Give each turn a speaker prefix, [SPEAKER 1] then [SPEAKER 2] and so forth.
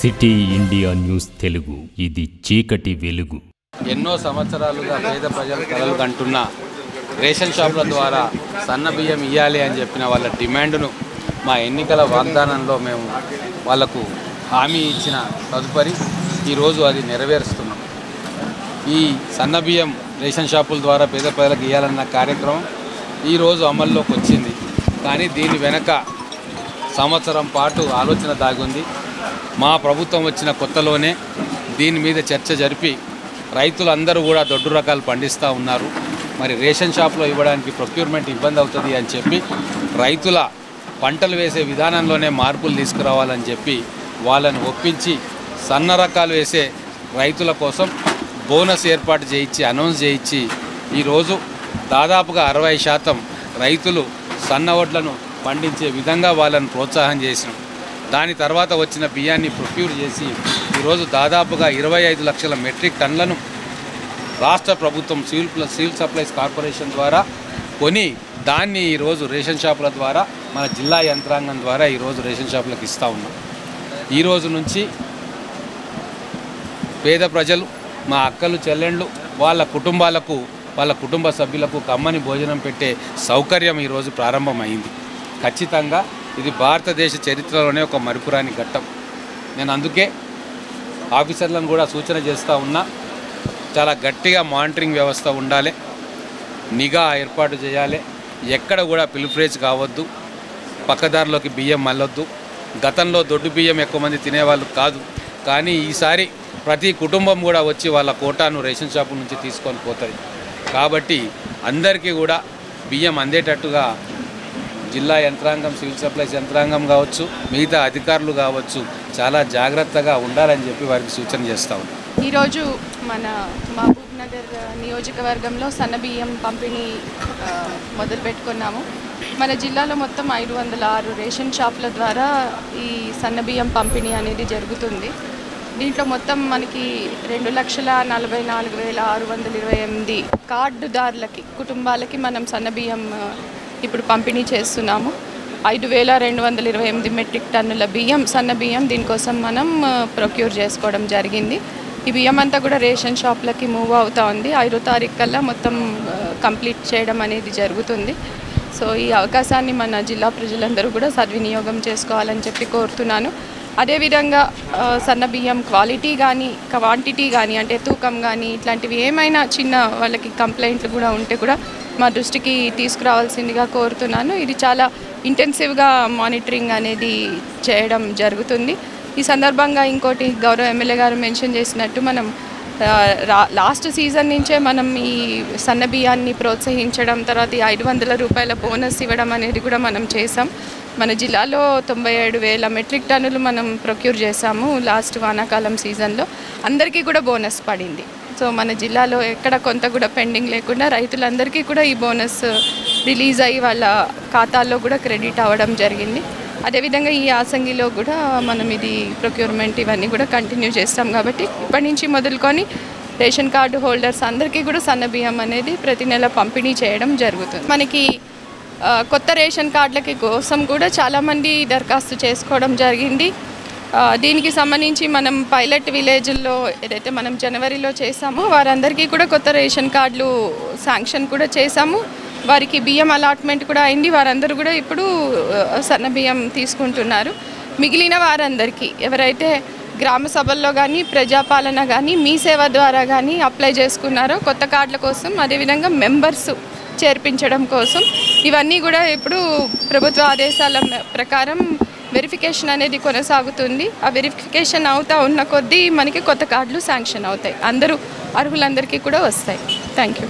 [SPEAKER 1] City India news Telugu, ఇది చీకటి వెలుగు.
[SPEAKER 2] ఎన్నో సంవత్సరాలుగా పేద ప్రజలు కలలు కంటున్న రేషన్ షాపుల ద్వారా సన్న బియ్యం ఇవ్వాలి అని చెప్పిన వాళ్ళ డిమాండ్ను మా ఎన్నికల వాగ్దానంలో మేము వాళ్లకు హామీ ఇచ్చిన తదుపరి ఈరోజు అది నెరవేరుస్తున్నాం. ఈ సన్న బియ్యం రేషన్ షాపుల ద్వారా పేద ప్రజలకు ఇవ్వాలన్న కార్యక్రమం ఈరోజు అమల్లోకి వచ్చింది. కానీ దీని వెనక సంవత్సరం పాటు ఆలోచన దాగుంది. మా ప్రభుత్వం వచ్చిన కొత్తలోనే దీని మీద చర్చ జరిపి రైతులందరూ కూడా దొడ్డు రకాలు పండిస్తూ ఉన్నారు. మరి రేషన్ షాప్లో ఇవ్వడానికి ప్రొక్యూర్మెంట్ ఇబ్బంది అవుతుంది అని చెప్పి రైతుల పంటలు వేసే విధానంలోనే మార్పులు తీసుకురావాలని చెప్పి వాళ్ళని ఒప్పించి సన్న రకాలు వేసే రైతుల కోసం బోనస్ ఏర్పాటు చేయించి అనౌన్స్ చేయించి ఈరోజు దాదాపుగా 60% రైతులు సన్న వడ్లను పండించే విధంగా వాళ్ళని ప్రోత్సాహం చేసినాం. దాని తర్వాత వచ్చిన బియ్యాన్ని ప్రొక్యూర్ చేసి ఈరోజు దాదాపుగా 25 లక్షల మెట్రిక్ టన్నులను రాష్ట్ర ప్రభుత్వం సివిల్ సప్లైస్ కార్పొరేషన్ ద్వారా కొని దాన్ని ఈరోజు రేషన్ షాపుల ద్వారా మన జిల్లా యంత్రాంగం ద్వారా ఈరోజు రేషన్ షాపులకు ఇస్తూ ఉన్నాం. ఈరోజు నుంచి పేద ప్రజలు, మా అక్కలు చెల్లెండ్లు, వాళ్ళ కుటుంబాలకు, వాళ్ళ కుటుంబ సభ్యులకు కమ్మని భోజనం పెట్టే సౌకర్యం ఈరోజు ప్రారంభమైంది. ఖచ్చితంగా ఇది భారతదేశ చరిత్రలోనే ఒక మరుపురాని ఘట్టం. నేను అందుకే ఆఫీసర్లను కూడా సూచన చేస్తూ ఉన్నా, చాలా గట్టిగా మానిటరింగ్ వ్యవస్థ ఉండాలి, నిఘా ఏర్పాటు చేయాలి, ఎక్కడ కూడా పిలుఫ్రేజ్ కావద్దు, పక్కదారిలోకి బియ్యం మళ్ళొద్దు. గతంలో దొడ్డు బియ్యం ఎక్కువ మంది తినేవాళ్ళు కాదు, కానీ ఈసారి ప్రతి కుటుంబం కూడా వచ్చి వాళ్ళ కోటాను రేషన్ షాపు నుంచి తీసుకొని పోతుంది. కాబట్టి అందరికీ కూడా బియ్యం అందేటట్టుగా జిల్లా యంత్రాంగం, సివిల్ సప్లైస్ యంత్రాంగం కావచ్చు, మిగతా అధికారులు కావచ్చు, చాలా జాగ్రత్తగా ఉండాలని చెప్పి వారికి సూచన చేస్తూ ఉన్నాం.
[SPEAKER 3] ఈరోజు మన మహబూబ్ నగర్ నియోజకవర్గంలో సన్నబియ్యం పంపిణీ మొదలు పెట్టుకున్నాము. మన జిల్లాలో మొత్తం 506 రేషన్ షాపుల ద్వారా ఈ సన్నబియ్యం పంపిణీ అనేది జరుగుతుంది. దీంట్లో మొత్తం మనకి 2,44,628 కార్డుదారులకి, కుటుంబాలకి మనం సన్నబియ్యం ఇప్పుడు పంపిణీ చేస్తున్నాము. 5,228 మెట్రిక్ టన్నుల బియ్యం, సన్న బియ్యం దీనికోసం మనం ప్రొక్యూర్ చేసుకోవడం జరిగింది. ఈ బియ్యం అంతా కూడా రేషన్ షాప్లకి మూవ్ అవుతూ ఉంది. 5వ తారీఖు కల్లా మొత్తం కంప్లీట్ చేయడం అనేది జరుగుతుంది. సో ఈ అవకాశాన్ని మన జిల్లా ప్రజలందరూ కూడా సద్వినియోగం చేసుకోవాలని చెప్పి కోరుతున్నాను. అదేవిధంగా సన్న బియ్యం క్వాలిటీ కానీ, క్వాంటిటీ కానీ, అంటే తూకం కానీ, ఇట్లాంటివి ఏమైనా చిన్న వాళ్ళకి కంప్లైంట్లు కూడా ఉంటే కూడా మా దృష్టికి తీసుకురావాల్సిందిగా కోరుతున్నాను. ఇది చాలా ఇంటెన్సివ్గా మానిటరింగ్ అనేది చేయడం జరుగుతుంది. ఈ సందర్భంగా ఇంకోటి గౌరవ ఎమ్మెల్యే గారు మెన్షన్ చేసినట్టు, మనం లాస్ట్ సీజన్ నుంచే మనం ఈ సన్న బియ్యాన్ని ప్రోత్సహించడం, తర్వాత ఈ 500 రూపాయల బోనస్ ఇవ్వడం అనేది కూడా మనం చేసాం. మన జిల్లాలో 97,000 మెట్రిక్ టన్నులు మనం ప్రొక్యూర్ చేసాము లాస్ట్ వానాకాలం సీజన్లో. అందరికీ కూడా బోనస్ పడింది. సో మన జిల్లాలో ఎక్కడ కొంత కూడా పెండింగ్ లేకుండా రైతులందరికీ కూడా ఈ బోనస్ రిలీజ్ అయ్యి వాళ్ళ ఖాతాల్లో కూడా క్రెడిట్ అవ్వడం జరిగింది. అదేవిధంగా ఈ యాసంగిలో కూడా మనం ఇది ప్రొక్యూర్మెంట్ ఇవన్నీ కూడా కంటిన్యూ చేస్తాం. కాబట్టి ఇప్పటి నుంచి మొదలుకొని రేషన్ కార్డు హోల్డర్స్ అందరికీ కూడా సన్న బియ్యం అనేది ప్రతి నెల పంపిణీ చేయడం జరుగుతుంది. మనకి కొత్త రేషన్ కార్డులకి కోసం కూడా చాలామంది దరఖాస్తు చేసుకోవడం జరిగింది. దీనికి సంబంధించి మనం పైలట్ విలేజ్ల్లో ఏదైతే మనం జనవరిలో చేసామో వారందరికీ కూడా కొత్త రేషన్ కార్డులు శాంక్షన్ కూడా చేసాము. వారికి బియ్యం అలాట్మెంట్ కూడా అయింది. వారందరూ కూడా ఇప్పుడు సన్న బియ్యం తీసుకుంటున్నారు. మిగిలిన వారందరికీ ఎవరైతే గ్రామ సభల్లో కానీ, ప్రజాపాలన కానీ, మీ సేవ ద్వారా కానీ అప్లై చేసుకున్నారో కొత్త కార్డుల కోసం, అదేవిధంగా మెంబర్స్ చేర్పించడం కోసం, ఇవన్నీ కూడా ఇప్పుడు ప్రభుత్వ ఆదేశాల ప్రకారం వెరిఫికేషన్ అనేది కొనసాగుతుంది. ఆ వెరిఫికేషన్ అవుతా ఉన్న కొద్దీ మనకి కొత్త కార్డులు శాంక్షన్ అవుతాయి. అందరూ అర్హులందరికీ కూడా వస్తాయి. Thank you.